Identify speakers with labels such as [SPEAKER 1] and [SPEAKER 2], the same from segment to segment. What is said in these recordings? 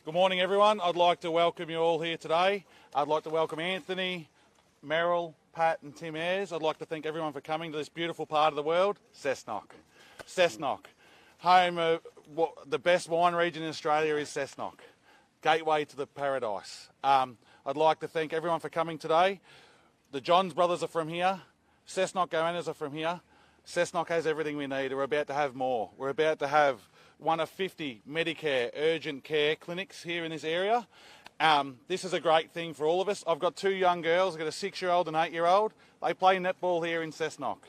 [SPEAKER 1] Good morning, everyone. I'd like to welcome you all here today. I'd like to welcome Anthony, Merrill, Pat and Tim Ayres. I'd like to thank everyone for coming to this beautiful part of the world, Cessnock. Cessnock, home of the best wine region in Australia is Cessnock, gateway to the paradise. I'd like to thank everyone for coming today. The Johns brothers are from here. Cessnock owners are from here. Cessnock has everything we need. We're about to have more. We're about to have one of 50 Medicare urgent care clinics here in this area. This is a great thing for all of us. I've got two young girls. I've got a 6-year-old and 8-year-old. They play netball here in Cessnock.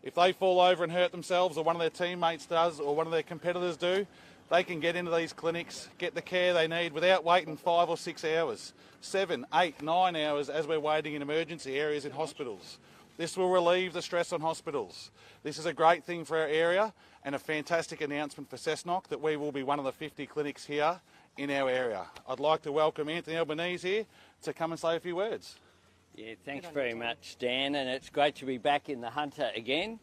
[SPEAKER 1] If they fall over and hurt themselves, or one of their teammates does, or one of their competitors do, they can get into these clinics, get the care they need without waiting 5 or 6 hours, 7, 8, 9 hours as we're waiting in emergency areas in hospitals. This will relieve the stress on hospitals. This is a great thing for our area and a fantastic announcement for Cessnock that we will be one of the 50 clinics here in our area. I'd like to welcome Anthony Albanese here to come and say a few words.
[SPEAKER 2] Yeah, thanks very much, Dan, and it's great to be back in the Hunter again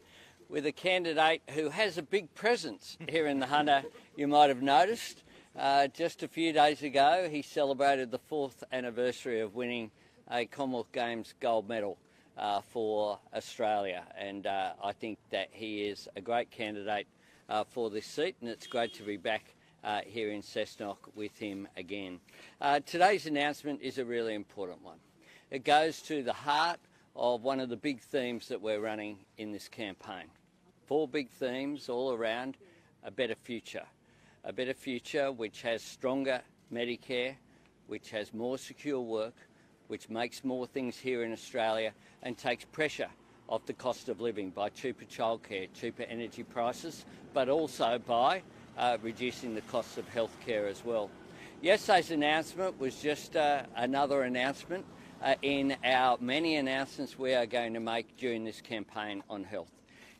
[SPEAKER 2] with a candidate who has a big presence here in the Hunter. You might have noticed just a few days ago he celebrated the 4th anniversary of winning a Commonwealth Games gold medal for Australia, and I think that he is a great candidate for this seat, and it's great to be back here in Cessnock with him again. Today's announcement is a really important one. It goes to the heart of one of the big themes that we're running in this campaign. 4 big themes all around a better future. A better future which has stronger Medicare, which has more secure work, which makes more things here in Australia and takes pressure off the cost of living by cheaper childcare, cheaper energy prices, but also by reducing the costs of healthcare as well. Yesterday's announcement was just another announcement in our many announcements we are going to make during this campaign on health,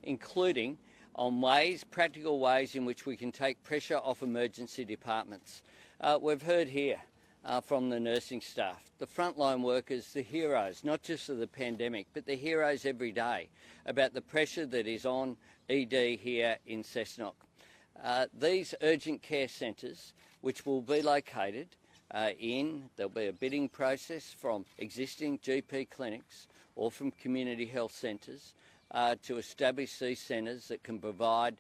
[SPEAKER 2] including on practical ways in which we can take pressure off emergency departments. We've heard here from the nursing staff, the frontline workers, the heroes, not just of the pandemic, but the heroes every day, about the pressure that is on ED here in Cessnock. These urgent care centres, which will be located there'll be a bidding process from existing GP clinics or from community health centres to establish these centres that can provide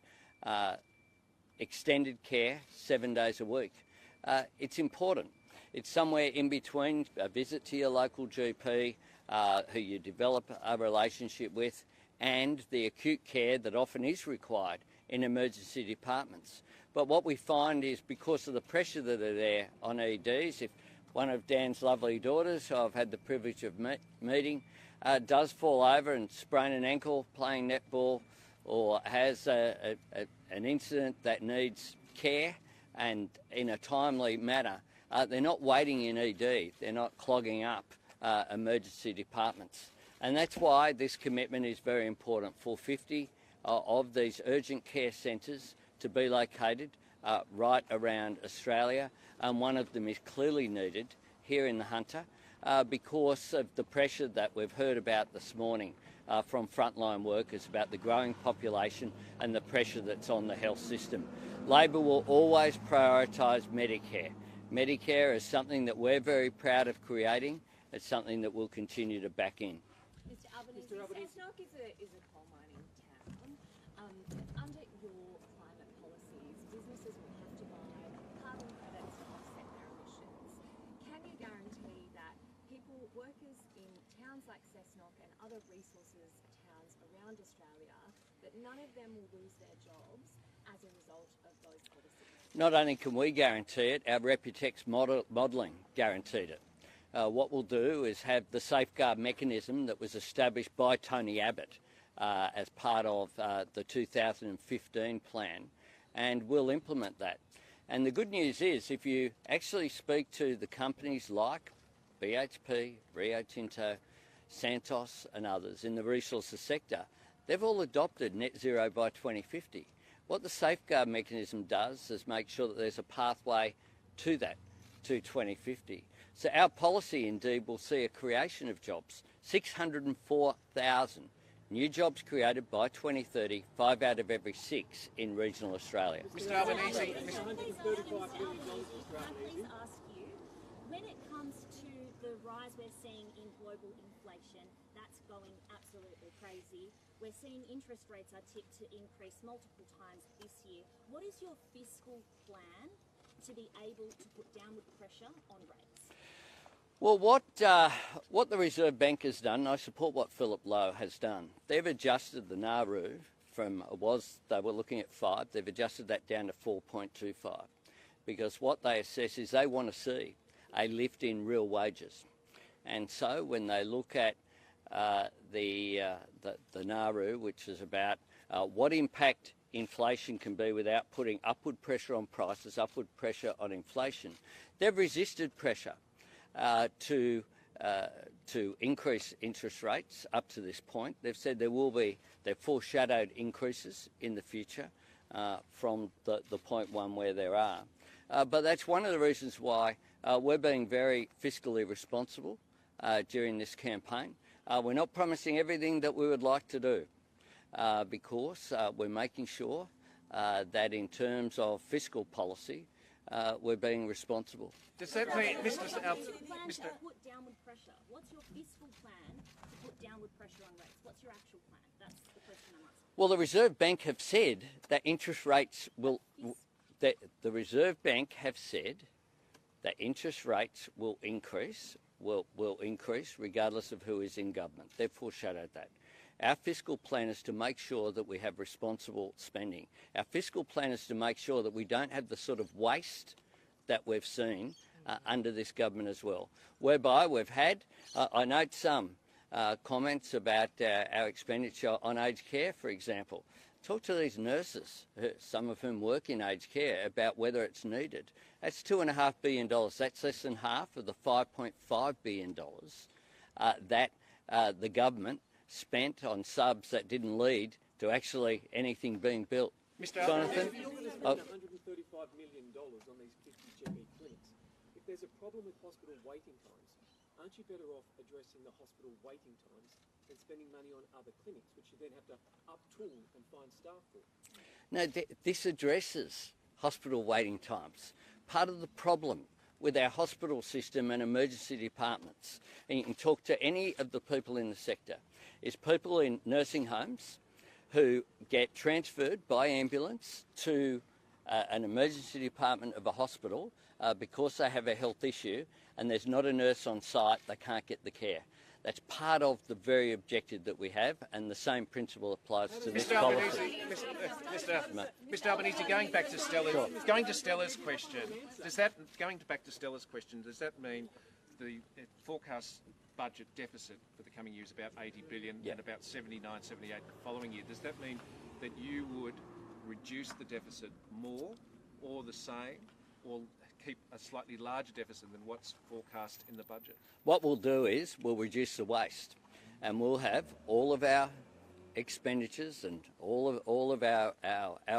[SPEAKER 2] extended care 7 days a week. It's important. It's somewhere in between a visit to your local GP, who you develop a relationship with, and the acute care that often is required in emergency departments. But what we find is, because of the pressure that are there on EDs, if one of Dan's lovely daughters, who I've had the privilege of meeting, does fall over and sprain an ankle playing netball, or has an incident that needs care and in a timely manner, they're not waiting in ED, they're not clogging up emergency departments. And that's why this commitment is very important for 50 of these urgent care centres to be located right around Australia, and one of them is clearly needed here in the Hunter because of the pressure that we've heard about this morning from frontline workers about the growing population and the pressure that's on the health system. Labor will always prioritise Medicare. Medicare is something that we're very proud of creating. It's something that we'll continue to back in.
[SPEAKER 3] Mr. Albanese, Cessnock is a coal mining town. Under your climate policies, businesses will have to buy carbon credits to offset their emissions. Can you guarantee that workers in towns like Cessnock and other resources towns around Australia, that none of them will lose their jobs as a result of those policies?
[SPEAKER 2] Not only can we guarantee it, our Reputex modelling guaranteed it. What we'll do is have the safeguard mechanism that was established by Tony Abbott as part of the 2015 plan, and we'll implement that. And the good news is, if you actually speak to the companies like BHP, Rio Tinto, Santos and others in the resources sector, they've all adopted net zero by 2050. What the safeguard mechanism does is make sure that there's a pathway to that, to 2050. So our policy indeed will see a creation of jobs, 604,000 new jobs created by 2030, 5 out of every 6 in regional Australia.
[SPEAKER 4] Mr Albanese,
[SPEAKER 3] Can I please ask you
[SPEAKER 4] rise we're seeing in global inflation, that's going absolutely crazy. We're seeing interest rates are tipped to increase multiple times this year. What is your fiscal plan to be able to put downward pressure on rates?
[SPEAKER 2] Well, what the Reserve Bank has done, I support what Philip Lowe has done. They've adjusted the Nauru from they were looking at 5, they've adjusted that down to 4.25, because what they assess is they want to see a lift in real wages. And so when they look at the Nauru, which is about what impact inflation can be without putting upward pressure on prices, upward pressure on inflation, they've resisted pressure to increase interest rates up to this point. They've said they've foreshadowed increases in the future from the point one where there are. But that's one of the reasons why we're being very fiscally responsible during this campaign. We're not promising everything that we would like to do because we're making sure that in terms of fiscal policy, we're being responsible.
[SPEAKER 5] Does that mean, Mr.
[SPEAKER 4] What's your plan to put downward pressure? What's your fiscal plan to put downward pressure on rates? What's your actual plan? That's the question I'm asking.
[SPEAKER 2] Well, the Reserve Bank have said that interest rates will. The Reserve Bank have said that interest rates will increase regardless of who is in government. They've foreshadowed that. Our fiscal plan is to make sure that we have responsible spending. Our fiscal plan is to make sure that we don't have the sort of waste that we've seen under this government as well, whereby we've had, I note some comments about our expenditure on aged care, for example. Talk to these nurses, some of whom work in aged care, about whether it's needed. That's $2.5 billion. That's less than half of the $5.5 billion that the government spent on subs that didn't lead to actually anything being built.
[SPEAKER 5] Mr.
[SPEAKER 2] Jonathan?
[SPEAKER 6] If you're going to spend $135 million on these 50 GP clinics, if there's a problem with hospital waiting times, aren't you better off addressing the hospital waiting times than spending money on other clinics, which you then have to up-tool and find staff for?
[SPEAKER 2] No, this addresses hospital waiting times. Part of the problem with our hospital system and emergency departments, and you can talk to any of the people in the sector, is people in nursing homes who get transferred by ambulance to an emergency department of a hospital because they have a health issue and there's not a nurse on site, they can't get the care. That's part of the very objective that we have, and the same principle applies to this policy.
[SPEAKER 5] Mr. Albanese, going back to Stella's question, does that mean the forecast budget deficit for the coming year is about 80 billion and about 79, 78 the following year? Does that mean that you would reduce the deficit more or the same, or keep a slightly larger deficit than what's forecast in the budget?
[SPEAKER 2] What we'll do is we'll reduce the waste, and we'll have all of our expenditures and all of our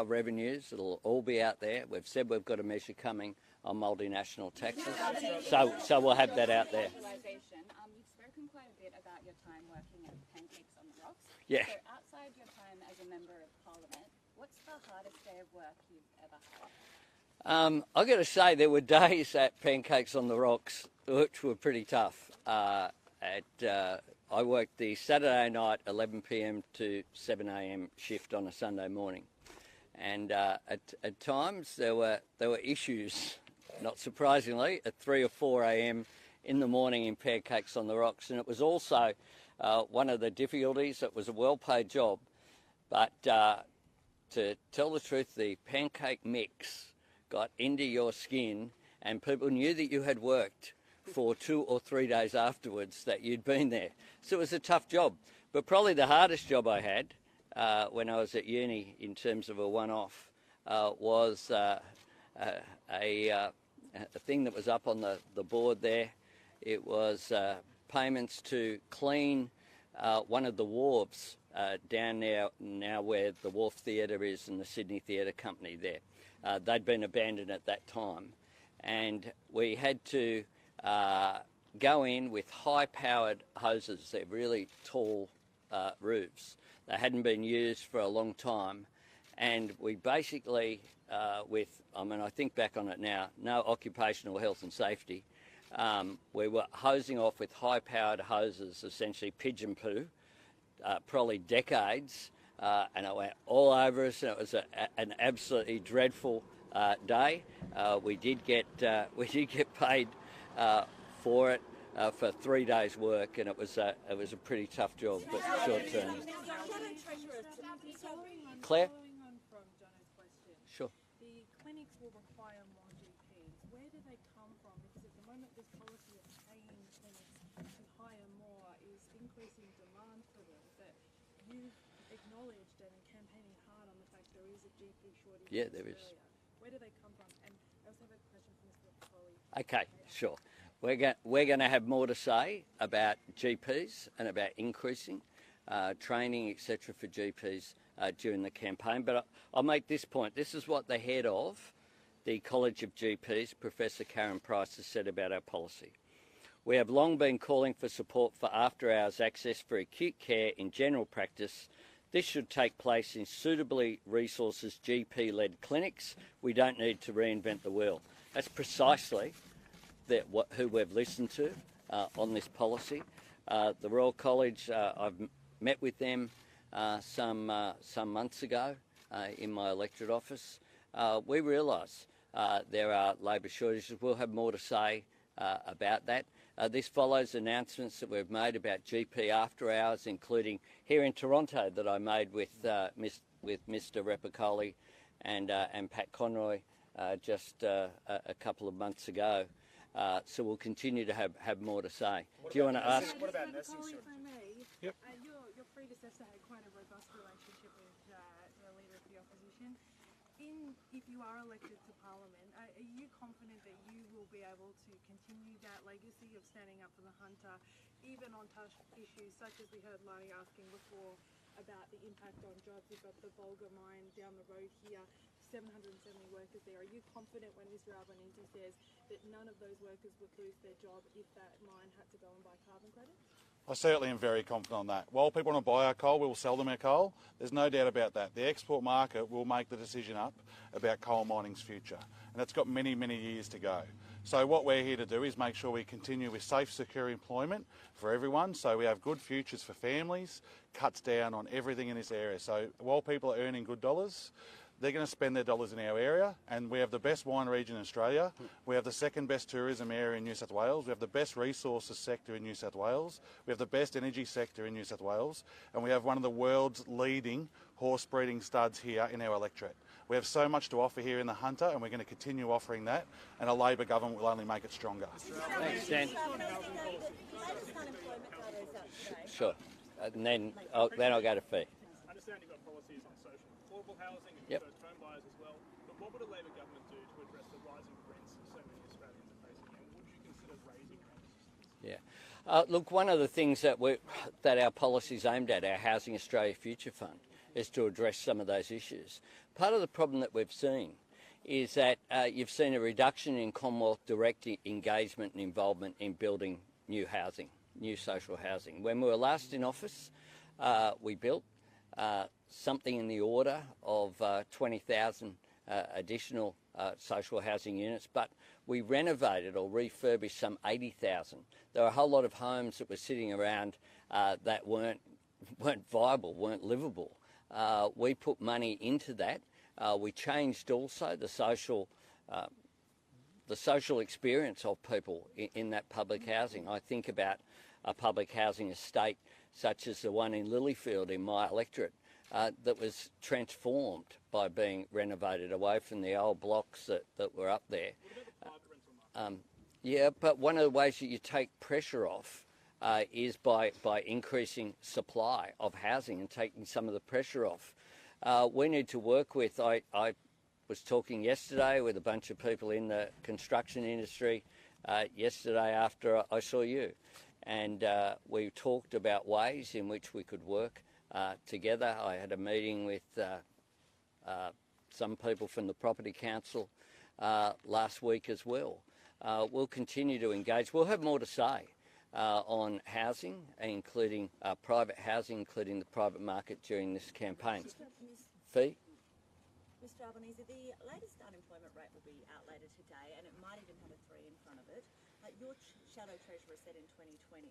[SPEAKER 2] revenues. It'll all be out there. We've said we've got a measure coming on multinational taxes, so we'll have that out there.
[SPEAKER 7] You've spoken quite a bit about your time working at Pancakes on the Rocks.
[SPEAKER 2] Yeah.
[SPEAKER 7] So outside your time as a member of Parliament, what's the hardest day of work you've ever had?
[SPEAKER 2] I've got to say there were days at Pancakes on the Rocks which were pretty tough. I worked the Saturday night 11 p.m. to 7 a.m. shift on a Sunday morning, and at times there were issues, not surprisingly, at 3 or 4 a.m. in the morning in Pancakes on the Rocks, and it was also one of the difficulties. It was a well-paid job, but to tell the truth, the pancake mix got into your skin, and people knew that you had worked for 2 or 3 days afterwards, that you'd been there. So it was a tough job. But probably the hardest job I had when I was at uni in terms of a one-off was a thing that was up on the board there. It was payments to clean one of the wharves down now where the Wharf Theatre is and the Sydney Theatre Company there. They'd been abandoned at that time, and we had to go in with high-powered hoses. They're really tall roofs. They hadn't been used for a long time, and we basically, I think back on it now, no occupational health and safety, We were hosing off with high-powered hoses, essentially pigeon poo, probably decades, and it went all over us, and it was an absolutely dreadful day. We did get paid for it for 3 days' work, and it was a pretty tough job, but short term. Claire?
[SPEAKER 8] Following on from Jono's question,
[SPEAKER 2] Sure.
[SPEAKER 8] the clinics will require more GPs. Where do they come from? Because at the moment this policy of paying clinics to hire more is increasing demand for them. But you've acknowledged and are campaigning hard on the fact there is a GP shortage
[SPEAKER 2] Yeah,
[SPEAKER 8] in
[SPEAKER 2] there is.
[SPEAKER 8] Australia. Where do they come from? And I also have a question for Mr. Foley.
[SPEAKER 2] Okay, sure. We're going to have more to say about GPs and about increasing training, etc., for GPs during the campaign. But I'll make this point. This is what the head of the College of GPs, Professor Karen Price, has said about our policy. We have long been calling for support for after-hours access for acute care in general practice. This should take place in suitably resourced GP-led clinics. We don't need to reinvent the wheel. That's precisely who we've listened to on this policy. The Royal College, I've met with them some months ago in my electorate office. We realise there are labour shortages. We'll have more to say about that. This follows announcements that we've made about GP after hours, including here in Toronto that I made with Mr. Repicoli and Pat Conroy just a couple of months ago. So we'll continue to have more to say. Do you want to ask?
[SPEAKER 8] What about nursing shortages? If I may,
[SPEAKER 1] Yep.
[SPEAKER 8] Your predecessor had quite a robust relationship with the Leader of the Opposition. If you are elected to Parliament, are you confident that you will be able to continue that legacy of standing up for the hunter, even on tough issues such as we heard Lani asking before about the impact on jobs? We've got the Bulga mine down the road here, 770 workers there. Are you confident when Mr. Albanese says that none of those workers would lose their job if that mine had to go and buy carbon credits?
[SPEAKER 1] I certainly am very confident on that. While people want to buy our coal, we will sell them our coal. There's no doubt about that. The export market will make the decision up about coal mining's future, and it's got many, many years to go. So what we're here to do is make sure we continue with safe, secure employment for everyone, so we have good futures for families, cuts down on everything in this area. So while people are earning good dollars, they're going to spend their dollars in our area, and we have the best wine region in Australia. We have the second best tourism area in New South Wales. We have the best resources sector in New South Wales. We have the best energy sector in New South Wales, and we have one of the world's leading horse breeding studs here in our electorate. We have so much to offer here in the Hunter, and we're going to continue offering that, and a Labor government will only make it stronger.
[SPEAKER 2] Thanks, Dan. Sure. And then I'll go to Fee.
[SPEAKER 9] I understand you've got policies on social affordable housing and
[SPEAKER 2] Yep.
[SPEAKER 9] first home buyers as well, but what would a Labor government do to address the rising rents so many Australians are facing, and would you consider raising rent assistance?
[SPEAKER 2] Yeah. Look, one of the things that our policy's aimed at, our Housing Australia Future Fund, is to address some of those issues. Part of the problem that we've seen is that you've seen a reduction in Commonwealth direct engagement and involvement in building new housing, new social housing. When we were last in office, we built something in the order of 20,000 additional social housing units, but we renovated or refurbished some 80,000. There were a whole lot of homes that were sitting around that weren't viable, weren't livable. We put money into that. We changed also the social experience of people in that public housing. I think about a public housing estate such as the one in Lilyfield in my electorate that was transformed by being renovated away from the old blocks that were up there. Yeah, but one of the ways that you take pressure off is by increasing supply of housing and taking some of the pressure off. We need to work with, I was talking yesterday with a bunch of people in the construction industry yesterday after I saw you, and we talked about ways in which we could work together. I had a meeting with some people from the Property Council last week as well. We'll continue to engage. We'll have more to say on housing, including private housing, including the private market during this campaign. Fee?
[SPEAKER 10] Mr Albanese, the latest unemployment rate will be out later today, and it might even have a 3 in front of it. your shadow treasurer said in 2020,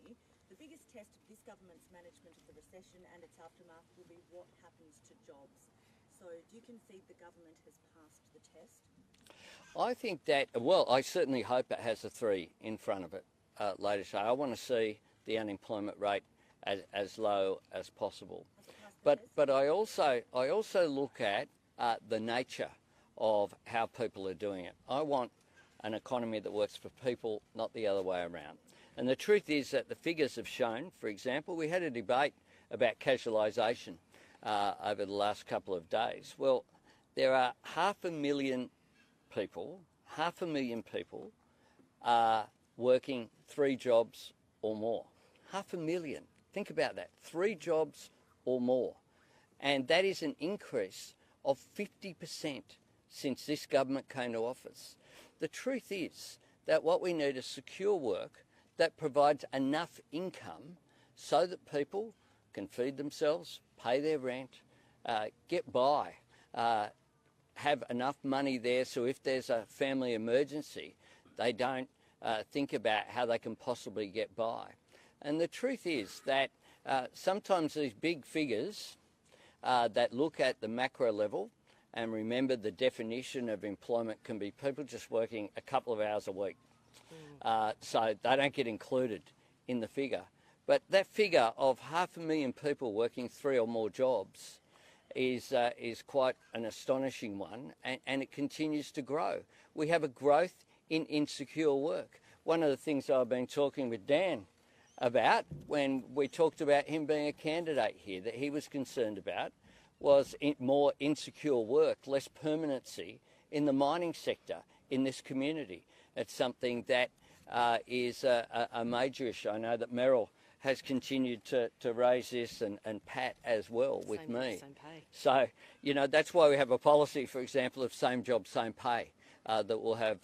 [SPEAKER 10] the biggest test of this government's management of the recession and its aftermath will be what happens to jobs. So do you concede the government has passed the test?
[SPEAKER 2] I think that, well, I certainly hope it has a 3 in front of it later today. I want to see the unemployment rate as low as possible. But I also look at the nature of how people are doing it. I want an economy that works for people, not the other way around. And the truth is that the figures have shown, for example, we had a debate about casualisation over the last couple of days. Well, there are 500,000 people are working 3 jobs or more. 500,000. Think about that. 3 jobs or more. And that is an increase of 50% since this government came to office. The truth is that what we need is secure work that provides enough income so that people can feed themselves, pay their rent, get by, have enough money there so if there's a family emergency, they don't think about how they can possibly get by. And the truth is that sometimes these big figures that look at the macro level, and remember the definition of employment can be people just working a couple of hours a week. So they don't get included in the figure. But that figure of 500,000 people working 3 or more jobs is quite an astonishing one, and it continues to grow. We have a growth in insecure work. One of the things I've been talking with Dan about when we talked about him being a candidate here that he was concerned about was more insecure work, less permanency in the mining sector in this community. It's something that is a major issue. I know that Meryl has continued to raise this and Pat as well with me.
[SPEAKER 10] Same pay.
[SPEAKER 2] So, you know, that's why we have a policy, for example, of same job, same pay that we'll have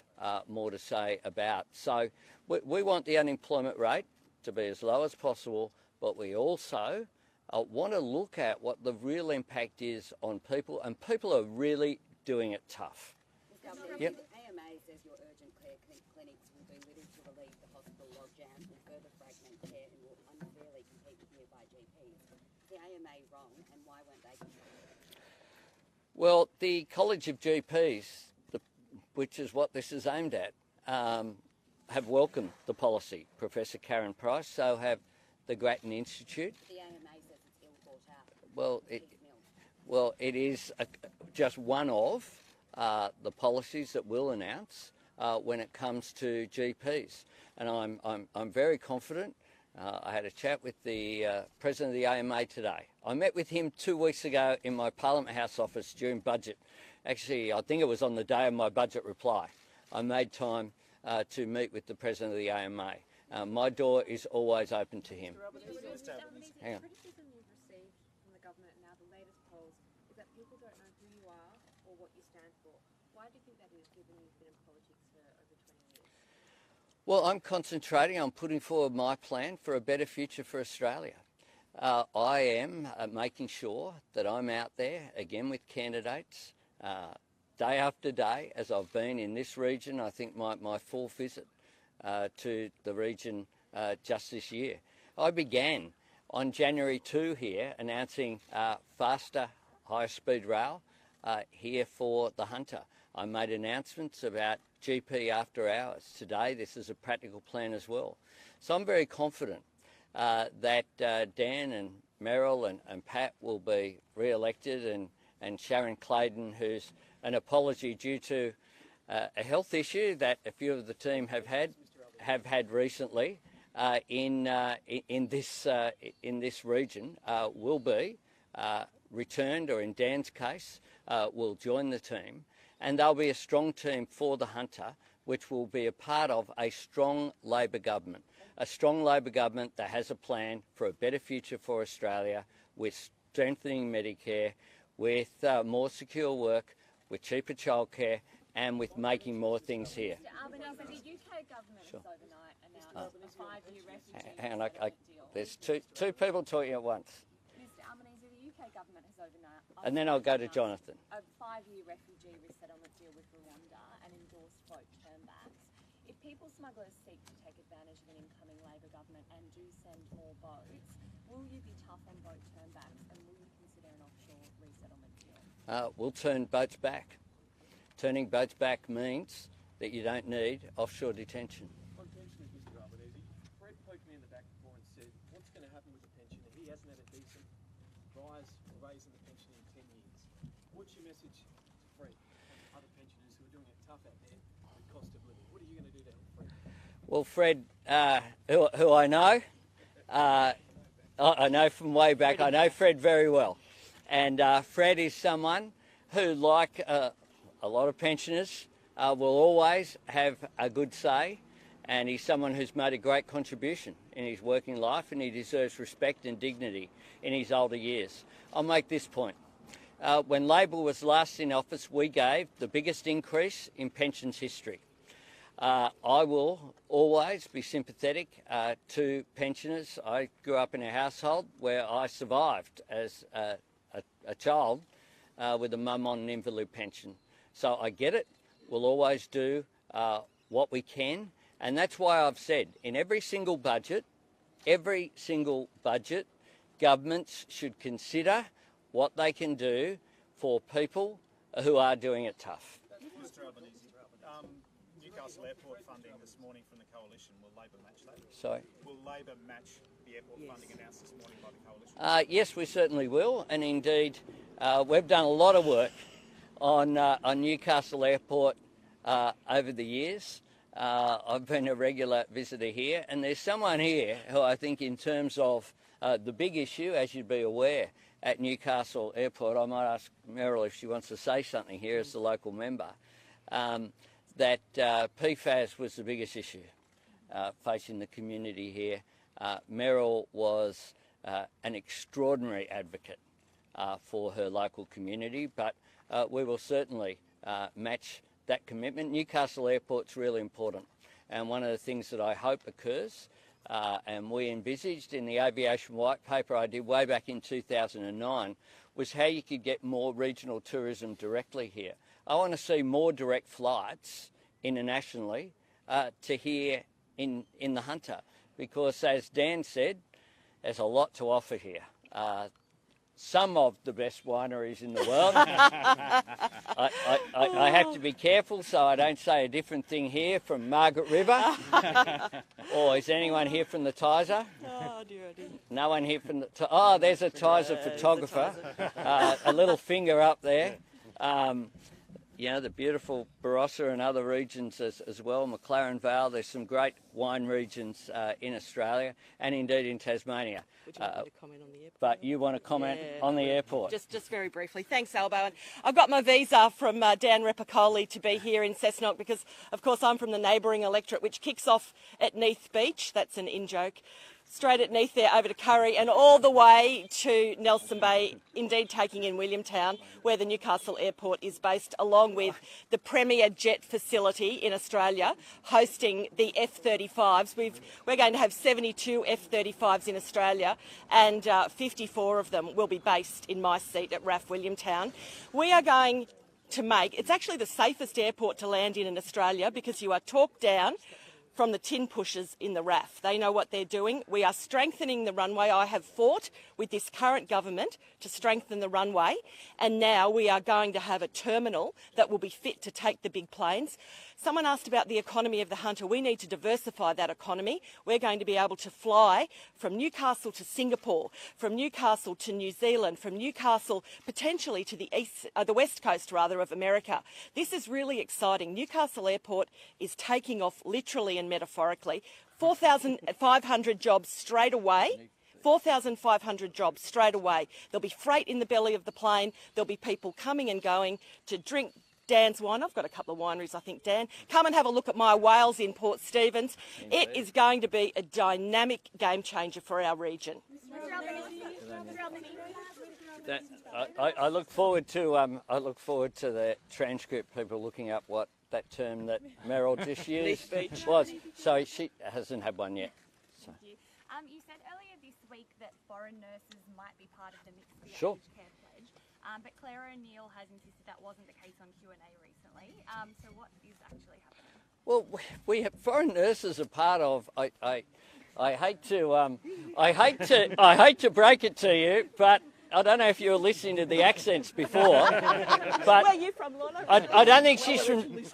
[SPEAKER 2] more to say about. So we want the unemployment rate to be as low as possible, but we also want to look at what the real impact is on people, and people are really doing it tough. Yep.
[SPEAKER 11] AMA says your urgent care clinics will do little to relieve the hospital logjam and further fragment care and will unfairly compete with nearby GPs. Is the AMA wrong, and why weren't they consulted?
[SPEAKER 2] Well, the College of GPs, which is what this is aimed at, have welcomed the policy. Professor Karen Price, so have the Grattan Institute.
[SPEAKER 11] The AMA says it's ill thought out.
[SPEAKER 2] Well, it is just one of the policies that we'll announce when it comes to GPs, and I'm very confident. I had a chat with the president of the AMA today. I met with him 2 weeks ago in my Parliament House office during budget. Actually, I think it was on the day of my budget reply. I made time to meet with the president of the AMA. My door is always open to him. Hang on.
[SPEAKER 3] Criticism you've received from the government and now the latest polls is that people don't know who you are or what you stand for. Why do you think that is, given you've been in politics for over 20 years?
[SPEAKER 2] Well, I'm concentrating on putting forward my plan for a better future for Australia. I am making sure that I'm out there, again with candidates, day after day, as I've been in this region. I think my 4th visit to the region just this year. I began on January 2 here announcing faster, higher speed rail here for the Hunter. I made announcements about GP after hours. Today this is a practical plan as well. So I'm very confident that Dan and Meryl and Pat will be re-elected, and Sharon Clayton, who's an apology due to a health issue that a few of the team have had recently in this region, will be returned, or in Dan's case, will join the team, and they'll be a strong team for the Hunter, which will be a part of a strong Labor government, that has a plan for a better future for Australia, with strengthening Medicare, with more secure work, with cheaper childcare, and with making more things here.
[SPEAKER 3] Mr. Albanese, the UK government has overnight announced a 5-year refugee
[SPEAKER 2] Hang on,
[SPEAKER 3] resettlement deal.
[SPEAKER 2] there's two people talking at once.
[SPEAKER 3] Mr. Albanese, the UK government has overnight...
[SPEAKER 2] And then I'll go to Jonathan.
[SPEAKER 3] A 5-year refugee resettlement deal with Rwanda and endorsed vote turnbacks. If people smugglers seek to take advantage of an incoming Labor government and do send more boats, will you be tough on boat turnbacks and will you consider an offshore resettlement deal?
[SPEAKER 2] We'll turn boats back. Turning boats back means that you don't need offshore detention.
[SPEAKER 6] On pensioners, Mr Albanese, Fred poked me in the back before and said, what's going to happen with the pensioner? He hasn't had a decent raise in the pension in 10 years. What's your message to Fred and other pensioners who are doing it tough out there with cost of living? What are you going to do to help Fred?
[SPEAKER 2] Well, Fred, who I know, I know from way back, I know Fred very well. And Fred is someone who, like a lot of pensioners, will always have a good say, and he's someone who's made a great contribution in his working life, and he deserves respect and dignity in his older years. I'll make this point. When Labor was last in office, we gave the biggest increase in pensions history. I will always be sympathetic to pensioners. I grew up in a household where I survived as a child with a mum on an invalid pension. So I get it. We'll always do what we can. And that's why I've said in every single budget, governments should consider what they can do for people who are doing it tough.
[SPEAKER 12] Mr Albanese, Newcastle Airport funding this morning from the Coalition, will Labor match that?
[SPEAKER 2] Sorry?
[SPEAKER 12] Will Labor match the airport funding announced this morning by the Coalition?
[SPEAKER 2] Yes, we certainly will. And indeed, we've done a lot of work on Newcastle Airport over the years. I've been a regular visitor here, and there's someone here who I think in terms of the big issue, as you'd be aware, at Newcastle Airport, I might ask Meryl if she wants to say something here as the local member, that PFAS was the biggest issue facing the community here. Meryl was an extraordinary advocate for her local community, but we will certainly match that commitment. Newcastle Airport's really important, and one of the things that I hope occurs, and we envisaged in the aviation white paper I did way back in 2009, was how you could get more regional tourism directly here. I want to see more direct flights internationally to here in the Hunter, because as Dan said, there's a lot to offer here. Some of the best wineries in the world. I have to be careful so I don't say a different thing here from Margaret River. Or is anyone here from the Tizer?
[SPEAKER 10] Oh, dear, dear.
[SPEAKER 2] No one here from the... Oh, there's a Tizer photographer. A little finger up there. You know, the beautiful Barossa and other regions as well, McLaren Vale. There's some great wine regions in Australia and indeed in Tasmania.
[SPEAKER 10] Would you like me to comment on the airport?
[SPEAKER 2] But you want to comment on the airport?
[SPEAKER 10] Just very briefly. Thanks, Albo. And I've got my visa from Dan Repicoli to be here in Cessnock because, of course, I'm from the neighbouring electorate, which kicks off at Neath Beach. That's an in-joke. Straight at Neath there, over to Curry, and all the way to Nelson Bay, indeed taking in Williamtown, where the Newcastle Airport is based, along with the premier jet facility in Australia, hosting the F-35s. We're going to have 72 F-35s in Australia, and 54 of them will be based in my seat at RAF Williamtown. We are going to make, it's actually the safest airport to land in Australia because you are talked down from the tin pushers in the RAF. They know what they're doing. We are strengthening the runway. I have fought with this current government to strengthen the runway, and now we are going to have a terminal that will be fit to take the big planes. Someone asked about the economy of the Hunter. We need to diversify that economy. We're going to be able to fly from Newcastle to Singapore, from Newcastle to New Zealand, from Newcastle potentially to the west coast of America. This is really exciting. Newcastle Airport is taking off literally and metaphorically. 4,500 jobs straight away. 4,500 jobs straight away. There'll be freight in the belly of the plane. There'll be people coming and going to drink Dan's wine. I've got a couple of wineries, I think, Dan. Come and have a look at my Wales in Port Stephens. It is going to be a dynamic game changer for our region.
[SPEAKER 2] I look forward to the transcript, people looking up what that term that Meryl just used was. So she hasn't had one yet. So.
[SPEAKER 7] You said earlier this week that foreign nurses might be part of the mixed
[SPEAKER 2] Sure.
[SPEAKER 7] aged care pledge, but Claire O'Neill has insisted that wasn't the case on Q&A recently. So what is actually happening?
[SPEAKER 2] Well, we have foreign nurses are part of. I hate to break it to you, but I don't know if you were listening to the accents before. But
[SPEAKER 10] where are you from, Lorna?
[SPEAKER 2] I don't think she's from.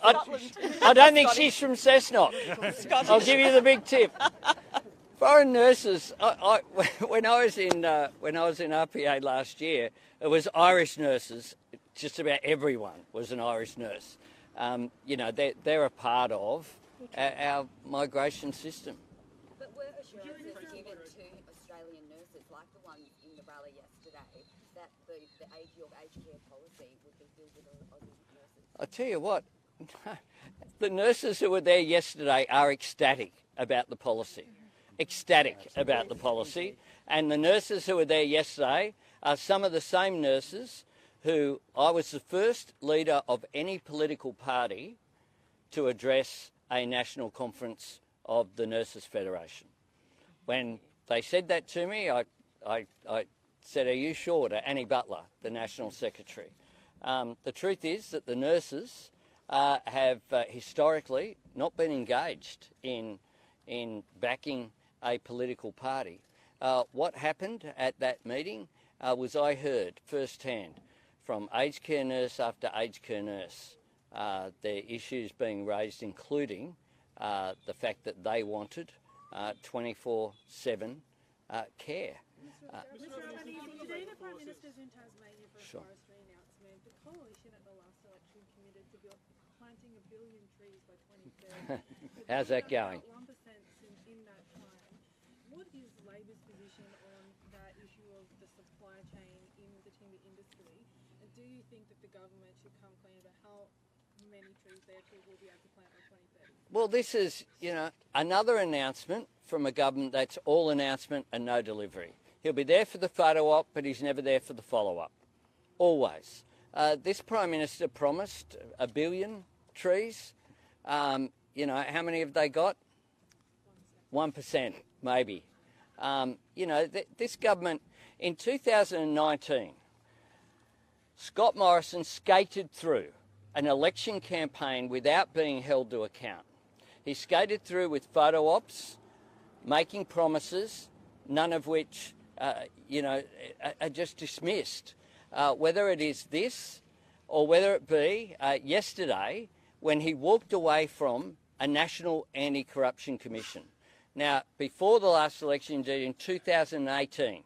[SPEAKER 2] I don't think she's from Cessnock. I'll give you the big tip. Foreign nurses. When I was in RPA last year, it was Irish nurses. Just about everyone was an Irish nurse. They're a part of our migration system.
[SPEAKER 11] But were assurances given to Australian nurses, like the ones in the rally yesterday, that the aged care policy would be filled with Aussie nurses?
[SPEAKER 2] I tell you what, the nurses who were there yesterday are ecstatic about the policy. Ecstatic about the policy. And the nurses who were there yesterday are some of the same nurses who I was the first leader of any political party to address a national conference of the Nurses Federation. When they said that to me, I said, "Are you sure?" to Annie Butler, the National Secretary. The truth is that the nurses have historically not been engaged in backing a political party. What happened at that meeting was I heard firsthand from aged care nurse after aged care nurse their issues being raised, including the fact that they wanted 24/7 care.
[SPEAKER 8] Today the Prime Minister's in Tasmania for a
[SPEAKER 2] Sure.
[SPEAKER 8] forestry announcement. The coalition at the last election committed to planting 1 billion trees by 2030.
[SPEAKER 2] How's that going?
[SPEAKER 8] 1% in that time. What is Labor's position on that issue of the supply chain in the timber industry? And do you think that the government should come clean about how many trees they actually will be able to plant by 2030?
[SPEAKER 2] Well, this is, another announcement from a government that's all announcement and no delivery. He'll be there for the photo op, but he's never there for the follow-up. Always. This Prime Minister promised 1 billion trees. How many have they got? 1%, maybe. This government, in 2019, Scott Morrison skated through an election campaign without being held to account. He skated through with photo ops, making promises, none of which, are just dismissed. Whether it is this or whether it be yesterday when he walked away from a National Anti-Corruption Commission. Now, before the last election, indeed in 2018,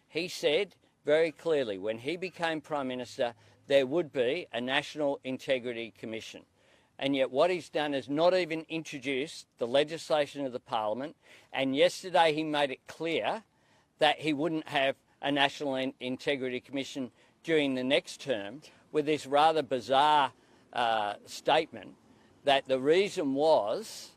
[SPEAKER 2] he said very clearly when he became Prime Minister there would be a National Integrity Commission. And yet what he's done is not even introduced the legislation of the Parliament, and yesterday he made it clear that he wouldn't have a National Integrity Commission during the next term, with this rather bizarre statement that the reason was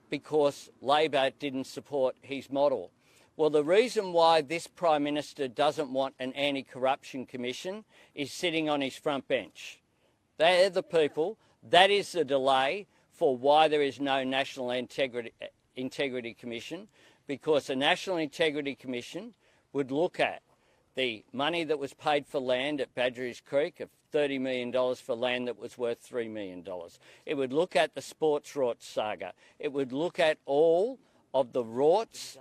[SPEAKER 2] because Labor didn't support his model. Well, the reason why this Prime Minister doesn't want an anti-corruption commission is sitting on his front bench. They're the people. That is the delay for why there is no National Integrity Commission, because a National Integrity Commission would look at the money that was paid for land at Badgerys Creek of $30 million for land that was worth $3 million. It would look at the sports rorts saga. It would look at all of the rorts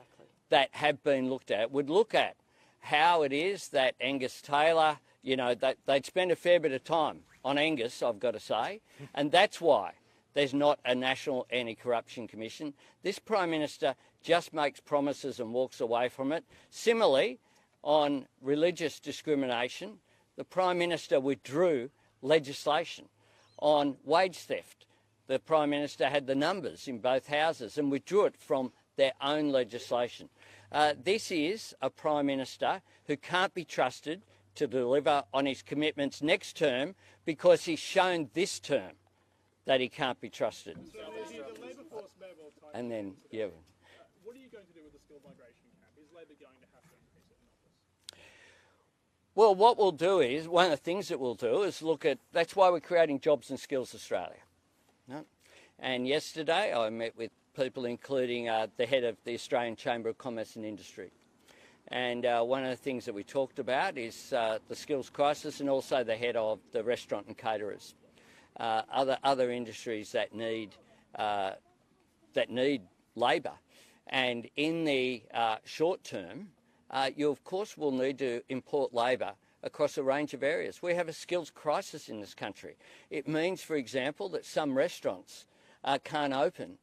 [SPEAKER 2] that have been looked at. It would look at how it is that Angus Taylor, they'd spend a fair bit of time on Angus, I've got to say, and that's why there's not a National Anti-Corruption Commission. This Prime Minister just makes promises and walks away from it. Similarly, on religious discrimination, the Prime Minister withdrew legislation. On wage theft, the Prime Minister had the numbers in both houses and withdrew it from their own legislation. This is a Prime Minister who can't be trusted to deliver on his commitments next term, because he's shown this term that he can't be trusted.
[SPEAKER 9] So the Labor force may well tie
[SPEAKER 2] And then, yeah.
[SPEAKER 9] What are you going to do with the skilled migration cap? Is Labor going to have to increase it in office?
[SPEAKER 2] Well, what we'll do is, one of the things that we'll do is look at, that's why we're creating Jobs and Skills Australia. No? And yesterday I met with people including the head of the Australian Chamber of Commerce and Industry. And one of the things that we talked about is the skills crisis, and also the head of the restaurant and caterers. Other industries that need that need labour. And in the short term, you of course will need to import labour across a range of areas. We have a skills crisis in this country. It means, for example, that some restaurants can't open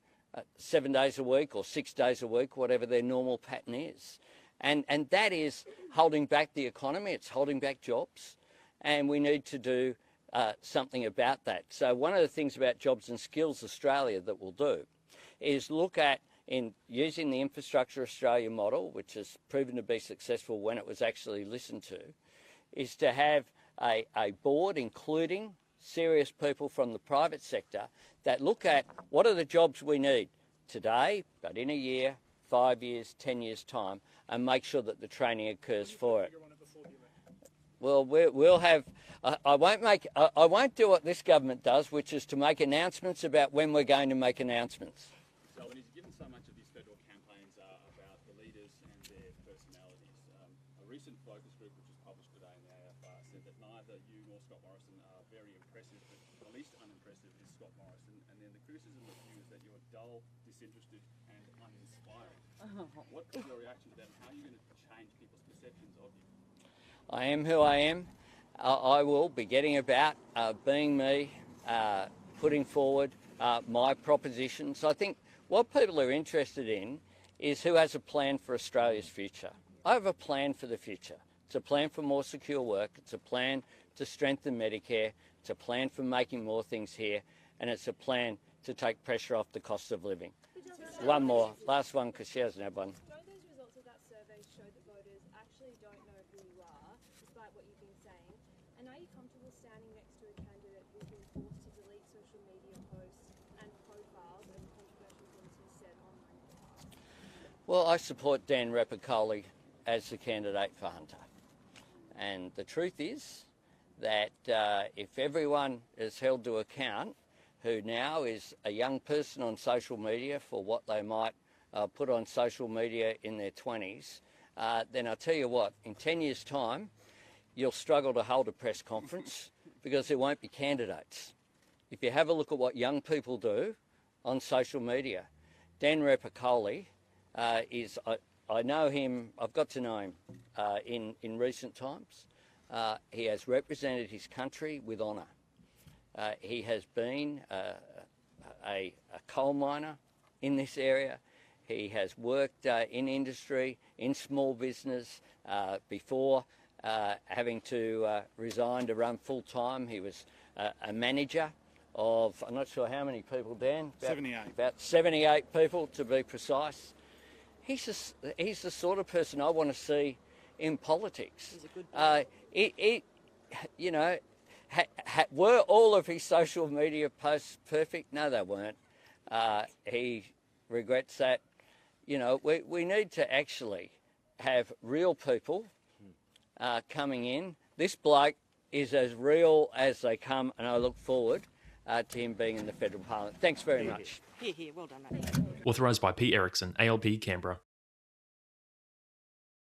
[SPEAKER 2] 7 days a week or 6 days a week, whatever their normal pattern is. And that is holding back the economy, it's holding back jobs, and we need to do something about that. So one of the things about Jobs and Skills Australia that we'll do is look at, in using the Infrastructure Australia model, which has proven to be successful when it was actually listened to, is to have a board including serious people from the private sector that look at what are the jobs we need today, but in a year, 5 years, 10 years' time, and make sure that the training occurs for it. Well, we'll have. I won't do what this government does, which is to make announcements about when we're going to make announcements.
[SPEAKER 13] So, given so much of these federal campaigns are about the leaders and their personalities, a recent focus group which was published today in the AFR said that neither you nor Scott Morrison are very impressive, but the least unimpressive is Scott Morrison. And then the criticism of you is that you're dull, disinterested, and uninspiring. What is your reaction to that, and how are you going to change people's perceptions of you?
[SPEAKER 2] I am who I am. I will be getting about being me, putting forward my propositions. I think what people are interested in is who has a plan for Australia's future. I have a plan for the future. It's a plan for more secure work. It's a plan to strengthen Medicare. It's a plan for making more things here. And it's a plan to take pressure off the cost of living. One more, last one, because she hasn't had one.
[SPEAKER 3] Don't those results of that survey show that voters actually don't know who you are, despite what you've been saying? And are you comfortable standing next to a candidate who's been forced to delete social media posts and profiles over controversial things he said on Monday?
[SPEAKER 2] Well, I support Dan Repicoli as the candidate for Hunter. And the truth is that if everyone is held to account, who now is a young person on social media for what they might put on social media in their 20s, then I'll tell you what, in 10 years' time, you'll struggle to hold a press conference because there won't be candidates. If you have a look at what young people do on social media, Dan Repicoli is, I know him, I've got to know him in recent times. He has represented his country with honour. He has been a coal miner in this area. He has worked in industry, in small business, before having to resign to run full-time. He was a manager of, I'm not sure how many people, Dan?
[SPEAKER 1] 78.
[SPEAKER 2] About 78 people, to be precise. He's the sort of person I want to see in politics.
[SPEAKER 10] He's a good guy.
[SPEAKER 2] You know, were all of his social media posts perfect? No, they weren't. He regrets that. You know, we need to actually have real people coming in. This bloke is as real as they come, and I look forward to him being in the federal parliament. Thanks very much.
[SPEAKER 10] Here, well done, mate.
[SPEAKER 14] Authorised by P. Erickson, ALP, Canberra.